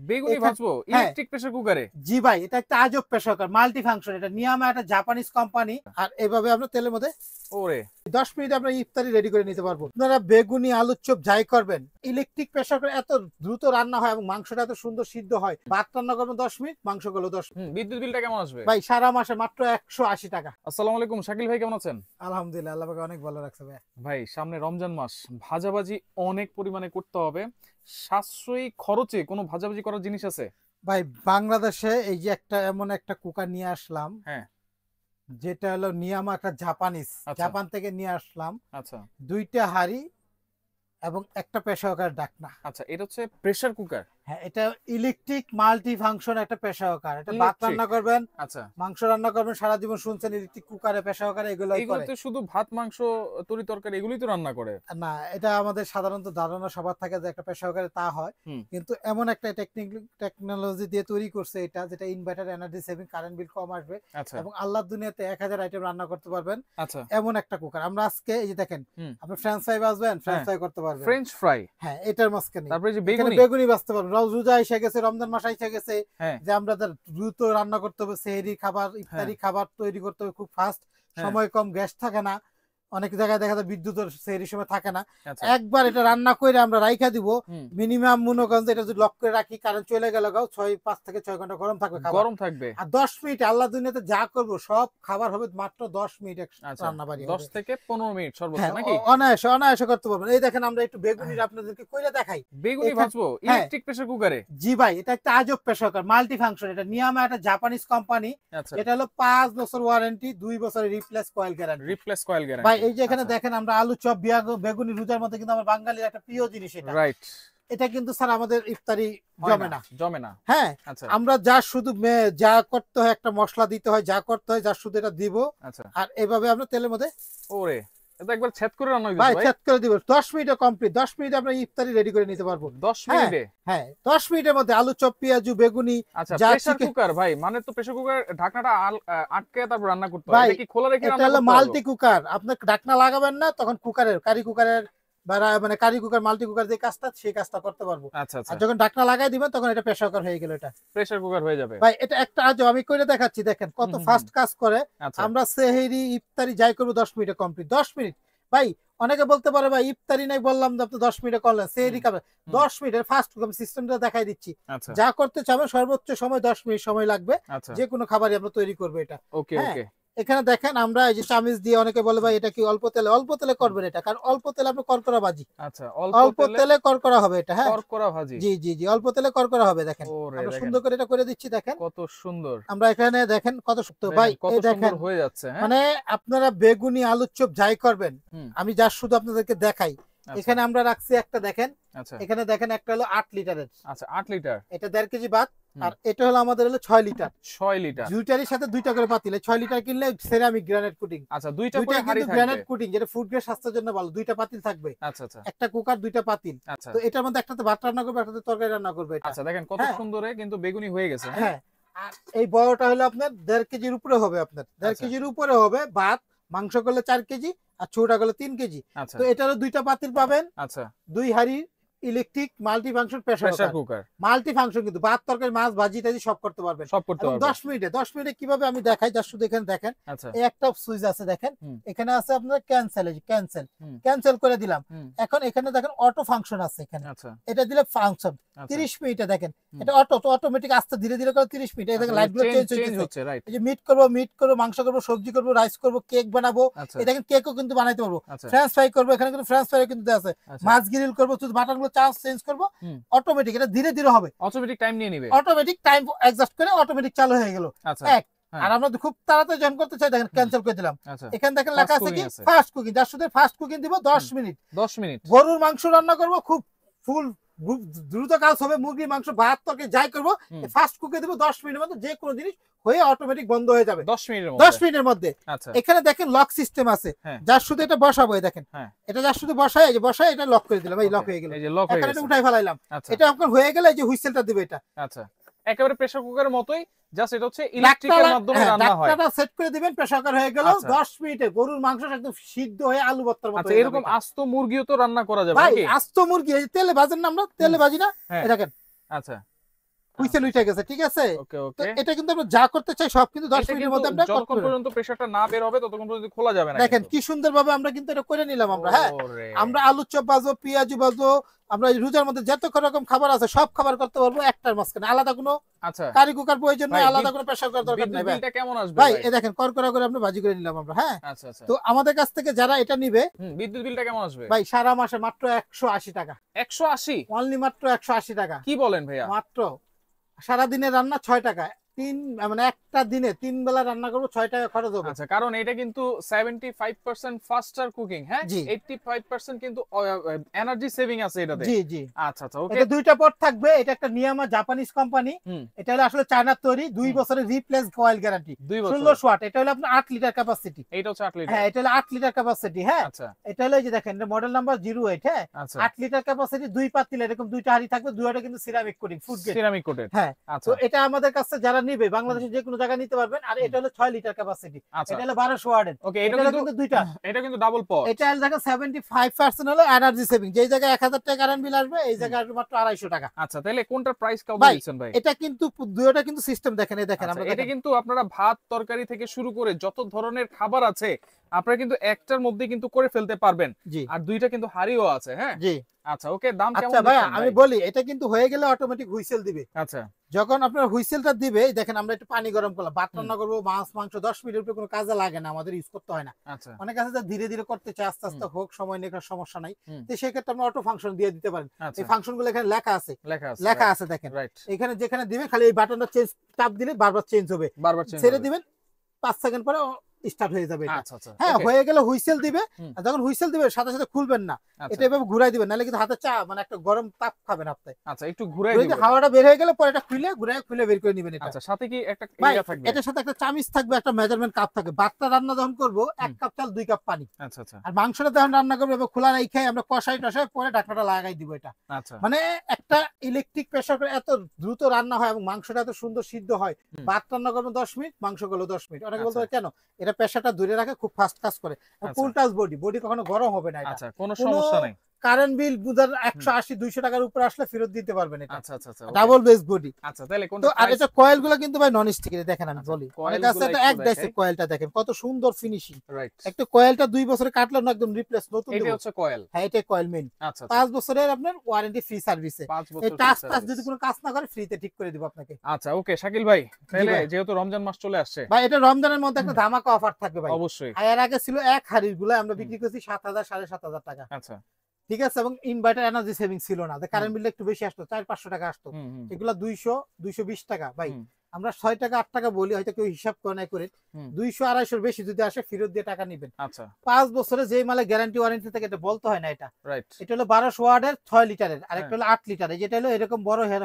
বেগুনি ভাজবো electric pressure কুকারে? জি ভাই, এটা একটা আজব প্রেসার কুকার, মাল্টি ফাংশন। এটা নিয়ামা, একটা জাপানিজ কোম্পানি। আর এভাবে আমরা তেলের মধ্যে ওরে 10 মিনিটে আমরা ইফতারি রেডি করে নিতে পারবো। আপনারা বেগুনি আলুর চপ যাই করবেন, ইলেকট্রিক প্রেসার কুকার এত দ্রুত রান্না হয় এবং মাংসটা এত সুন্দর সিদ্ধ হয়। ভাত রান্না করবেন 10 মিনিট, মাংস গুলো 10 মিনিট। বিদ্যুৎ বিলটা কেমন আসবে ভাই সারা মাসে মাত্র 180 টাকা। আসসালামু আলাইকুম, শাকিল ভাই কেমন আছেন? আলহামদুলিল্লাহ, আল্লাহ পাক অনেক ভালো রাখছে ভাই। ভাই সামনে রমজান মাস, ভাজাভাজি অনেক পরিমাণে করতে হবে। সাশ্রয়ী খরচে কোনো ভাজাভাজি করার জিনিস আছে? ভাই বাংলাদেশে এই যে এমন একটা কুকার নিয়ে আসলাম, হ্যাঁ, যেটা হলো নিয়ামা, একটা জাপানিজ, আচ্ছা। জাপান থেকে নিয়ে আসলাম। আচ্ছা 2টা হাঁড়ি এবং একটা প্রেসার কুকার ডাকনা। আচ্ছা, এটা হচ্ছে প্রেসার কুকার। হ্যাঁ, এটা ইলেকট্রিক মাল্টি ফাংশন একটা প্রেসার কুকার। এটা ভাত Electric? রান্না করবেন, আচ্ছা, মাংস রান্না করবেন, সারা জীবন শুনছেন ইলেকট্রিক কুকারে, প্রেসার কুকারে এগুলোই করে। এগুলোতে শুধু ভাত মাংস তরি তরকারি এগুলোই তো রান্না করে। না, এটা আমাদের সাধারণত ধারণা সবার থাকে যে একটা প্রেসার কুকারে তা হয়, কিন্তু এমন একটা টেকনোলজি দিয়ে তৈরি করছে এটা, যেটা inverter energy saving, current bill কম আসবে আচ্ছা এবং আল্লাহর দুনিয়াতে 1000 আইটেম রান্না করতে পারবেন। আচ্ছা, এমন একটা কুকার আমরা আজকে, এই যে দেখেন, আপনি ফ্রেঞ্চ ফ্রাই বাজবেন, ফ্রেঞ্চ ফ্রাই করতে পারবেন। ফ্রেঞ্চ ফ্রাই, হ্যাঁ, এটার মাঝখানে তারপরে যে এখানে বেগুনি। বেগুনি বাজতে পারবেন। রোজা এসে গেছে, রমজান মাস এসে গেছে, হ্যাঁ যে আমরা দ্রুত রান্না করতে হবে, সেহরি খাবার, ইফতারি খাবার তৈরি করতে হবে খুব ফাস্ট, হ্যাঁ। সময় কম, গ্যাস থাকে না, অনেক জায়গায় দেখা যায় বিদ্যুতের সেহরির সময় থাকে না। আচ্ছা একবার এটা রান্না করে আমরা রাইখা দিব, মিনিমাম মনে করেন যে এটা যদি লক করে রাখি, কারণ চলে গেল 5 থেকে 6 ঘন্টা গরম থাকবে খাবার। গরম থাকবে। আর 10 মিনিট আল্লাহ দুনিয়াতে যা করব সব খাবার হবে মাত্র 10 মিনিট আচ্ছা, রান্না বাড়ি 10 থেকে 15 মিনিট সর্বোচ্চ হ্যাঁ, নাকি? অনায়াসে অনায়াসে করতে পারবেন। এই দেখেন, আমরা একটু বেগুনির আপনাদেরকে কইরা দেখাই। বেগুনি ভাজবো ইলেকট্রিক প্রেসার কুকারে? জি ভাই, এটা একটা আজব প্রেসার কুকার, মাল্টি ফাংশন। এটা নিয়ামা, একটা জাপানিজ কোম্পানি। আচ্ছা, এটা হলো 5 বছর ওয়ারেন্টি, 2 বছরের replace coil guarantee. Replace coil guarantee. ভাই এই যে এখানে দেখেন, আমরা আলু চপ, বেগুনি, রোজার মধ্যে কিন্তু আমার বাঙালির একটা প্রিয় জিনিস এটা। রাইট, এটা কিন্তু স্যার আমাদের ইফতারি জমে না। হ্যাঁ, আচ্ছা আমরা যা শুধু যা করতে হয়, একটা মশলা দিতে হয়, যা করতে হয়, যা শুধু এটা দিব। আচ্ছা, আর এইভাবে আমরা তেলের মধ্যে ওরে এটা একবার ছেদ করে রান্না হইছে ভাই ভাই। চেক করে দিব। 10 মিনিটে কমপ্লিট, 10 মিনিটে আমরা ইফতারি রেডি করে নিতে পারবো। 10 মিনিটে? হ্যাঁ, 10 মিনিটের মধ্যে আলু চপ, পেঁয়াজু, বেগুনি। আচ্ছা, যা প্রেসার কুকার ভাই, মানে তো প্রেসার কুকার ঢাকনাটা আটকে তারপর রান্না করতে হয়, ভাই, এটা কি খোলা রেখে এটা রান্না হলো করতে মাল্টি হবে? কুকার। আপনি ঢাকনা লাগাবেন না, তখন কারি কুকারের মানে কারি কুকার, মাল্টি কুকার যে কাজটা, সেই কাজটা করতে পারবো। আচ্ছা আচ্ছা, আর যখন ঢাকনা লাগাই দিবেন, তখন এটা প্রেসার কুকার হয়ে গেল। এটা প্রেসার কুকার হয়ে যাবে ভাই, এটা একটা আজব, আমি করে দেখাচ্ছি, দেখেন কত ফাস্ট কাজ করে। আচ্ছা আমরা সেহরি ইফতারি যাই করবো 10 মিনিটে কমপ্লিট। 10 মিনিট ভাই। অনেকে বলতে পারে ভাই ইফতারি নাই, বললাম যে আপনি 10 মিনিটে করলেন, সেহরি খাবেন 10 মিনিটের ফাস্ট সিস্টেমটা দেখাই দিচ্ছি। আচ্ছা যা করতে চাবেন সর্বোচ্চ সময় 10 মিনিট সময় লাগবে, আচ্ছা, যে কোনো খাবারই আমরা তৈরি করবো এটা। ওকে হ্যাঁ, ওকে। এখানে দেখেন, আমরা এই যে চামিচ দিয়ে, অনেকে বলে ভাই এটা কি অল্প তেলে করবেন এটা, কারণ অল্প তেলে আপনি করকরা ভাজি। আচ্ছা, অল্প তেলে করকরা হবে এটা। হ্যাঁ, করকরা ভাজি। জি জি জি, অল্প তেলে করকরা হবে। দেখেন ওরে আমরা দেখেন সুন্দর করে এটা করে দিচ্ছি, দেখেন কত সুন্দর। আমরা এখানে দেখেন কত সুন্দর ভাই, কত এই সুন্দর দেখেন হয়ে যাচ্ছে। হ্যাঁ, মানে আপনারা বেগুনি আলুর চপ যাই করবেন, হুম, আমি যা শুধু আপনাদেরকে দেখাই। আচ্ছা, এখানে আমরা রাখছি একটা, দেখেন আচ্ছা এখানে দেখেন, একটা হলো 8 লিটারের, আচ্ছা, 8 লিটার, এটা 1.5 কেজি ভাত। আর এটা হলো আমাদের হলো 6 লিটার। 6 লিটার। দুইটারই সাথে 2টা করে পাতিল। 6 লিটার কিনলে সেরামিক গ্রানাইট কুটিং, আচ্ছা, দুইটা দুইটা করে হাঁড়ি কিন্তু থাকবে। গ্রানাইট কুটিং, যেটা ফুড গ্রেড, স্বাস্থ্যের জন্য ভালো। 2টা পাতিল থাকবে, আচ্ছা আচ্ছা একটা কুকার, 2টা পাতিল। আচ্ছা তো এটার মধ্যে একটাতে ভাত রান্না করবে, একটাতে তরকারি রান্না করবে এটা। আচ্ছা, দেখেন কত হ্যাঁ। সুন্দরে কিন্তু বেগুনি হয়ে গেছে। হ্যাঁ, হ্যাঁ, আর এই বড়টা হলো আপনার 1.5 কেজির উপরে হবে, আপনার 1.5 আচ্ছা। কেজির উপরে হবে ভাত, মাংস করলে 4 কেজি, আর ছোটা করলে 3 কেজি। আচ্ছা তো এটারও 2টা পাতিল পাবেন, আচ্ছা, 2 হাঁড়ি electric multi function pressure pressure cooker. Cooker multi function, কিন্তু ভাত, তরকারি, মাছ, ভাজি টাজি সব করতে পারবেন। সব করতে এবং পারবে। 10 মিনিটে কিভাবে আমি দেখাই, যা শুধু এখানে দেখেন, আচ্ছা, এই একটা সুইচ আছে, দেখেন হুম। এখানে আছে আপনার ক্যান্সেল, হুম। ক্যান্সেল করে দিলাম। হুম। এখন এখানে দেখেন অটো ফাংশন আছে এখানে, আচ্ছা এটা দিলে ফাংশন আচ্ছা, 30 মিনিটে। দেখেন হুম। এটা অটোমেটিক আস্তে ধীরে ধীরে করে 30 মিনিট। এই দেখেন আচ্ছা, লাইট গুলো চেঞ্জ চেঞ্জ হচ্ছে। রাইট, এই যে মিট করবো, মাংস করবো, সবজি করবো, রাইস করবো, কেক বানাবো। আচ্ছা এই দেখেন কেকও কিন্তু বানাইতে পারবো। আচ্ছা ফ্রেঞ্চ ফ্রাই করবো, এখানে কিন্তু ফ্রেঞ্চ ফ্রাই কিন্তু আছে। আচ্ছা, মাছ গ্রিল করবো, শুধু বাটার গুলো চান্স চেঞ্জ করবো, হুম। অটোমেটিক। এটা ধীরে ধীরে হবে, অটোমেটিক টাইম নিয়ে নিবে। অটোমেটিক টাইম অ্যাডজাস্ট করে অটোমেটিক চালু হয়ে গেল। আচ্ছা এক। হ্যাঁ। আর আমরা খুব তাড়াতাড়ি জয়েন করতে চাই, দেখেন ক্যান্সেল করে দিলাম। আচ্ছা, এখানে দেখেন Fast লেখা আছে কি cooking আছে। ফাস্ট কুকিং, যার সাথে ফাস্ট কুকিং দিব 10 মিনিট। 10 মিনিট। গরুর মাংস রান্না করব, খুব ফুল দ্রুত কাজ হবে। মুরগির মাংস, ভাত, তরকারি যাই করবো, ফাস্ট কুকে দিব 10 মিনিটের মধ্যে, যে কোনো জিনিস হয়ে অটোমেটিক বন্ধ হয়ে যাবে 10 মিনিটের 10 মধ্যে। মিনিটের মধ্যে। আচ্ছা, এখানে দেখেন লক সিস্টেম আছে, হ্যাঁ। যার শুধু এটা বসাবো, এই দেখেন হ্যাঁ। এটা যার শুধু বসায়, এই যে বসায় এটা লক করে দিলাম, এই লক Okay, হয়ে গেল। এই যে লক হয়ে এখানে এটা গেছে। উঠাই ফেলাইলাম। আচ্ছা, এটা আপনার হয়ে গেলে এই যে হুইসেলটা দিবে এটা। আচ্ছা, একেবারে প্রেসার কুকারের মতোই, জাস্ট এটা হচ্ছে ইলেকট্রিকের মাধ্যমে রান্না হয়। ডাক্তারটা সেট করে দিবেন, প্রেসার কুকার হয়ে গেল। আচ্ছা। 10 মিনিটে গরুর মাংস একদম সিদ্ধ হয়ে আলু ভর্তার মতো আচ্ছা, হয়ে এরকম যাবে এটা। আস্ত মুরগিও তো রান্না করা যাবে ভাই নাকি? আস্ত মুরগি, এই যে তেলে ভাজেন না, আমরা তেলে ভাজি না, হ্যাঁ। এই দেখেন আচ্ছা, হুইসেল উঠে গেছে, ঠিক আছে? ওকে তো ওকে। এটা কিন্তু আমরা যা করতে চাই সব কিন্তু 10 এটা মিনিটের কিন্তু মধ্যে আমরা যতক্ষণ করতে পারি। পর্যন্ত প্রেসারটা না বের হবে ততক্ষণ পর্যন্ত খোলা যাবে না দেখেন কিন্তু। কি সুন্দরভাবে আমরা কিন্তু এটা করে নিলাম আমরা, হ্যাঁ। ওরে আমরা আলুর চপ ভাজবো, পেঁয়াজু ভাজবো, আমরা এই রোজার মধ্যে যত রকম খাবার আছে সব খাবার করতে পারবো একটার মাঝখানে। আলাদা কোনো আচ্ছা কারি কুকার প্রয়োজন ভাই, নাই, আলাদা কোনো প্রেসার কুকার দরকার বিদ্যুৎ নাই ভাই। বিলটা কেমন আসবে ভাই ভাই? এই দেখেন করকরা করে আমরা ভাজি করে নিলাম আমরা, হ্যাঁ। আচ্ছা আচ্ছা। তো আমাদের কাছ থেকে যারা এটা নিবে বিদ্যুৎ বিলটা কেমন আসবে? ভাই সারা মাসে মাত্র 180 টাকা, 180? অনলি মাত্র 180 টাকা কি বলেন ভাইয়া? মাত্র। সারা দিনের রান্না 6 টাকা, মানে একটা দিনে 3 বেলা রান্না করবো 6 টাকা খরচ হবে। আচ্ছা, কারণ এটা কিন্তু 75% ফাস্টার কুকিং, হ্যাঁ, জি 85% কিন্তু এনার্জি সেভিং আছে এটাতে। জি জি। আচ্ছা আচ্ছা ওকে। এটা দুইটা পট থাকবে, এটা একটা নিয়ামা জাপানিজ কোম্পানি, হুম, এটা হলো আসলে চায়নার তৈরি, 2 হুম। বছরের রিপ্লেস কয়েল গ্যারান্টি, 2 বছর। 1600 ওয়াট। এটা হলো আপনার 8 লিটার ক্যাপাসিটি, এইটা হচ্ছে 8 লিটার। হ্যাঁ এটা হলো 8 লিটার ক্যাপাসিটি, হ্যাঁ। আচ্ছা এটা হলো এই যে দেখেন মডেল নাম্বার 08, হ্যাঁ। আচ্ছা। 8 লিটার ক্যাপাসিটি, 2 পাতিল, এরকম দুইটা হাড়ি থাকবে, দুইটা কিন্তু ceramic coating food grade, ceramic coated. হ্যাঁ। আচ্ছা তো এটা আমাদের কাছে যারা নিবে বাংলাদেশের যে কোনো জায়গায় নিতে পারবেন। আর এটা হলো 6 লিটার ক্যাপাসিটি, আচ্ছা এটা হলো 1200 ওয়াটের। ওকে। এটা হলো কিন্তু দুইটা, এটা কিন্তু ডাবল পট। এটা হলো দেখেন 75% হলো এনার্জি সেভিং। যেই জায়গায় 1000 টাকা কারেন্ট বিল আসবে এই জায়গায় আসবে মাত্র 250 টাকা। আচ্ছা, তাহলে কোনটার প্রাইস কত ভাই দিচ্ছেন ভাই? এটা কিন্তু দুইটা কিন্তু সিস্টেম দেখেন, এই দেখেন আচ্ছা, আমরা এটা দেখেন। কিন্তু আপনারা ভাত তরকারি থেকে শুরু করে যত ধরনের খাবার আছে আপনারা কিন্তু একটার মধ্যে কিন্তু করে ফেলতে পারবেন। জি আর দুইটা কিন্তু হাড়িও আছে, হ্যাঁ। জি। আচ্ছা ওকে, দাম কেমন আচ্ছা ভাই দিচ্ছেন আমি ভাই? বলি, এটা কিন্তু হয়ে গেলে অটোমেটিক হুইসেল দিবে। আচ্ছা যখন আপনার হুইসেলটা দিবে এই দেখেন আমরা একটু পানি গরম করলাম, ভাত রান্না করবো, মাছ মাংস 10 মিনিটের উপরে কোনো কাজে লাগে না, আমাদের ইউজ করতে হয় না। আচ্ছা অনেক আছে যে ধীরে ধীরে করতে চায়, আস্তে আস্তে হোক, সময় নিয়ে সমস্যা নাই। হুম। তো সেক্ষেত্রে আমরা অটো ফাংশন দিয়ে দিতে পারেন। আচ্ছা, এই ফাংশন গুলো এখানে লেখা আছে, লেখা আছে লেখা আছে দেখেন রাইট। এখানে যেখানে দিবে খালি এই বাটনটা চেঞ্জ চাপ দিলে বারবার চেঞ্জ হবে, বারবার চেঞ্জ ছেড়ে দিবেন 5 সেকেন্ড পরে স্টার্ট হয়ে যাবে এটা। আচ্ছা আচ্ছা হ্যাঁ ওকে। হয়ে গেলে হুইসেল দিবে। হুম। আর যখন হুইসেল দিবে সাথে সাথে খুলবেন না, আচ্ছা এটা এভাবে ঘুরাই দিবেন, নাহলে কিন্তু হাতে চা মানে একটা গরম তাপ খাবেন আপনি। আচ্ছা, একটু ঘুরাই ঘুরে দিব দিয়ে এটা। হাওয়াটা বের হয়ে গেলে পরে এটা খুলে খুলে বের করে নেবেন এটা। আচ্ছা, সাথে কি একটা ভাই ইয়া থাকবে? এটার সাথে একটা চামিচ থাকবে, একটা মেজারমেন্ট কাপ থাকবে। ভাতটা রান্না যখন করবো 1 কাপ চাল 2 কাপ পানি। আচ্ছা আচ্ছা আর মাংসটা যখন রান্না করবো এবার খোলা রাখাই আমরা কষাই টষাই পরে ঢাকনাটা লাগাই দিব এটা। আচ্ছা। মানে একটা ইলেকট্রিক প্রেসার কুকারে এত দ্রুত রান্না হয় এবং মাংসটা এত সুন্দর সিদ্ধ হয়। হুম। ভাত রান্না করবো 10 মিনিট, মাংস করলো 10 মিনিট। অনেকে বলতে আচ্ছা। পারে কেন, এটা প্রেসারটা ধরে রাখে, খুব ফাস্ট কাজ করে। আচ্ছা। ফুল টাচ বডি কখনো গরম হবে না এটা। আচ্ছা, কোনো কোনো সমস্যা নাই। কারেন্ট বিল বুঝার 180-200 টাকার উপরে আসলে ফেরত দিতে পারবেন এটা। আচ্ছা আচ্ছা আচ্ছা okay. Double base body. আচ্ছা, তাহলে তো কোনটা আর প্রাইস? এটা কয়েল গুলো কিন্তু ভাই নন স্টিকের, দেখেন আমি আচ্ছা, বলি coil অনেক আছে গুলো তো একটু এক ডাইসের দেখাই। কয়েলটা দেখেন কত সুন্দর ফিনিশিং। রাইট। একটা কয়েলটা 2 বছরে কাটলো না একদম রিপ্লেস নতুন এটা দেবো। হচ্ছে কয়েল। হ্যাঁ এটা কয়েল মেইন। আচ্ছা আচ্ছা 5 বছরের আপনার ওয়ারেন্টি ফ্রি সার্ভিসে। 5 এই বছর টাচ free টাচ service। যদি কোনো কাজ না করে ফ্রিতে ঠিক করে দিব আপনাকে। আচ্ছা ওকে শাকিল ভাই, তাহলে ভাই। যেহেতু রমজান মাস চলে আসছে ভাই এটা রমজানের মধ্যে একটা ধামাকা অফার থাকবে ভাই। অবশ্যই। এর আগে ছিল এক হাড়ির গুলো আমরা বিক্রি করছি 7,000 7,500 টাকা, আচ্ছা ঠিক আছে। এবং ইনভার্টার এনার্জি সেভিং ছিল না, কারেন্ট বিলটা একটু বেশি আসতো, 400-500 টাকা আসতো। হুম হুম এগুলা 200-220 টাকা ভাই। হুম, আমরা 6 টাকা 8 টাকা বলি, হয়তো কেউ হিসাব করে নাই করে। হুম। 200-250 বেশি যদি আসে ফেরত দিয়ে টাকা নিবেন। আচ্ছা 5 বছরে যেই মালে গ্যারান্টি ওয়ারেন্টি থাকে এটা বলতে হয় না এটা। রাইট। এটা হলো 1200 ওয়াটের 6 লিটারের, আর একটা হ্যাঁ। হলো 8 লিটারের, যেটা হলো এরকম বড় হেড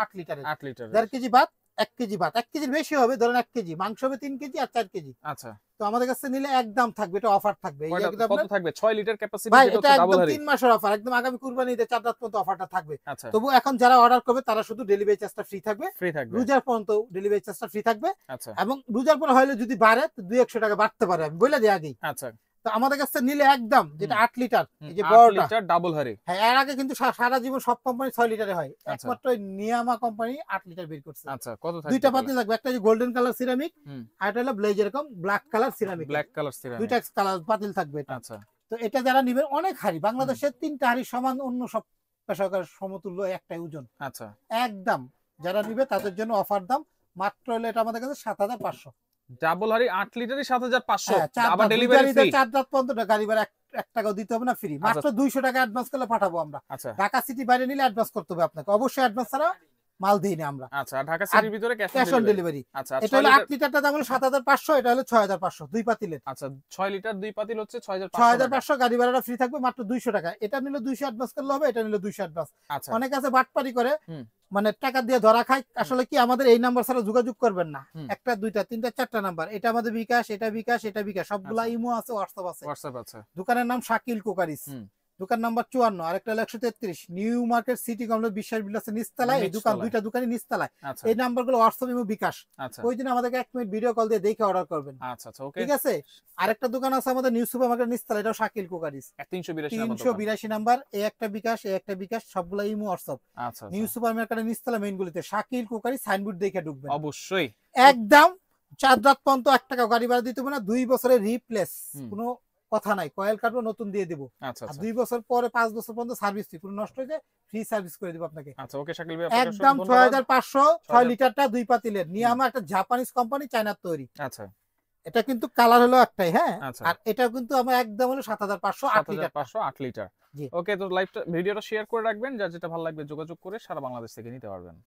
8 লিটারের। 8 লিটার। 1.5 কেজি ভাত, 1 কেজি ভাত, 1 কেজির বেশি হবে, ধরেন 1 কেজি মাংস হবে 3 কেজি আর 4 কেজি। আচ্ছা, তো আমাদের কাছে নিলে একদম থাকবে, এটা অফার থাকবে। এই কয়টা একদম কত আপনার থাকবে? 6 লিটার ক্যাপাসিটি ভাই যেটা এটা হচ্ছে ডাবল একদম হাড়ি। 3 মাসের অফার, একদম আগামী কুরবানি ঈদের 4 রাত পর্যন্ত অফারটা থাকবে। আচ্ছা, তবু এখন যারা অর্ডার করবে তারা শুধু ডেলিভারি চার্জটা ফ্রি থাকবে, ফ্রি থাকবে। রোজার পর্যন্ত ডেলিভারি চার্জটা ফ্রি থাকবে। আচ্ছা এবং রোজার পর হলে যদি বাড়ে তো 200-100 টাকা বাড়তে পারে, আমি বলে দিই আগেই। আচ্ছা, তো আমাদের কাছে নিলে একদম যেটা 8 লিটার, এই যে 8 বড়টা, লিটার ডাবল হাড়ি। হ্যাঁ এর আগে কিন্তু সারা জীবন সব কোম্পানি 6 লিটারে হয়, আচ্ছা। একমাত্র ওই নিয়ামা কোম্পানি 8 লিটার বের করছে। আচ্ছা, কত থাকবে? দুইটা পাতিল থাকবে, একটা যে গোল্ডেন কালার সিরামিক, হুম, আর একটা হলো ব্লেজ এরকম black colour ceramic. Black colour ceramic. দুইটা কালার পাতিল থাকবে এটা। আচ্ছা তো এটা যারা নিবে অনেক হাড়ি, বাংলাদেশের 3টা হাড়ি সমান, অন্য সব পেশাকার সমতুল্য একটাই ওজন আচ্ছা একদম। যারা নিবে তাদের জন্য অফার দাম মাত্র হলো এটা আমাদের কাছে 7,500। ডাবল হাড়ি 8 লিটারই 7500। হ্যাঁ, আবার ডেলিভারি ফ্রি। 4 রাত পর্যন্ত গাড়ি ভাড়া 1 টাকাও দিতে হবে না, ফ্রি। মাত্র 200 টাকা অ্যাডভান্স করলে পাঠাবো আমরা। আচ্ছা ঢাকা সিটি বাইরে নিলে অ্যাডভান্স করতে হবে আপনাকে, অবশ্যই অ্যাডভান্স ছাড়া মাল দিই না আমরা, আচ্ছা, আর ঢাকা সিটির ভিতরে cash cash on on delivery. Delivery. আচ্ছা, এটা হলো 8 লিটারটা দাম হলো 7,500, এটা হলো 6,500 দুই পাতিলের। আচ্ছা 6 লিটার 2 পাতিল হচ্ছে 6500 টাকা। 6,500 গাড়ি ভাড়াটা ফ্রি থাকবে, মাত্র 200 টাকা। এটা নিলে 200 অ্যাডভান্স করলে হবে, এটা নিলে 200 অ্যাডভান্স। আচ্ছা অনেক আছে বাটপারি করে, হুম। মানে টাকা দিয়ে ধরা খায়। আসলে কি আমাদের এই নাম্বার ছাড়া যোগাযোগ করবেন না, হুম। 1টা 2টা 3টা 4টা নাম্বার, এটা আমাদের বিকাশ, এটা বিকাশ, এটা বিকাশ, সবগুলা আচ্ছা। ইমো আছে, হোয়াটসঅ্যাপ আছে। হোয়াটসঅ্যাপ আছে। দোকানের নাম শাকিল কুকারিস। হুম। দোকান নাম্বার 54, আরেকটা হলো 133 নিউ মার্কেট সিটি কমপ্লেক্স বিশ্বাস বিলাসের নিচতলায়। এই দোকান নিচতলায়। দুইটা দোকানই নিচতলায়। আচ্ছা এই নাম্বারগুলো হোয়াটসঅ্যাপ এবং বিকাশ। আচ্ছা ওই দিন আমাদেরকে 1 মিনিট ভিডিও কল দিয়ে দেখে অর্ডার করবেন। আচ্ছা আচ্ছা ওকে। ঠিক আছে। আরেকটা দোকান আছে আমাদের নিউ সুপার মার্কেট নিচতলায়, এটাও শাকিল কুকারিজ। 382 নাম্বার দোকান। 382 নাম্বার, এই একটা বিকাশ, এই একটা বিকাশ, সবগুলো ইমো হোয়াটসঅ্যাপ। আচ্ছা নিউ আচ্ছা সুপার মার্কেটের নিচতলা মেইন গুলিতে শাকিল কুকারিজ সাইনবোর্ড দেখে ঢুকবেন। অবশ্যই। একদম 4 রাত পর্যন্ত 1 টাকা গাড়ি ভাড়া দিতে হবে না, 2 বছরের রিপ্লেস, হুম। কোনো কথা নাই। কয়েল কাটবো, নতুন দিয়ে দিব। আচ্ছা আর আচ্ছা 2 বছর পরে 5 বছর পর্যন্ত সার্ভিস ফ্রি, কোনো নষ্ট হয়ে যায় ফ্রি সার্ভিস করে দিব আপনাকে। আচ্ছা ওকে শাকিল ভাই, আপনাকে একদম অসংখ্য ধন্যবাদ। 6500, 6 লিটারটা 2 পাতিলের নিয়ামা, একটা জাপানিজ কোম্পানি, চায়নার তৈরি। আচ্ছা এটা কিন্তু কালার হলো একটাই, হ্যাঁ। আচ্ছা। আর এটা কিন্তু আমার একদম হলো 7500, 8 লিটার। 7500 8 লিটার। জি। ওকে, তো ভিডিওটা শেয়ার করে রাখবেন, যার যেটা ভালো লাগবে যোগাযোগ করে সারা বাংলাদেশ থেকে নিতে পারবেন।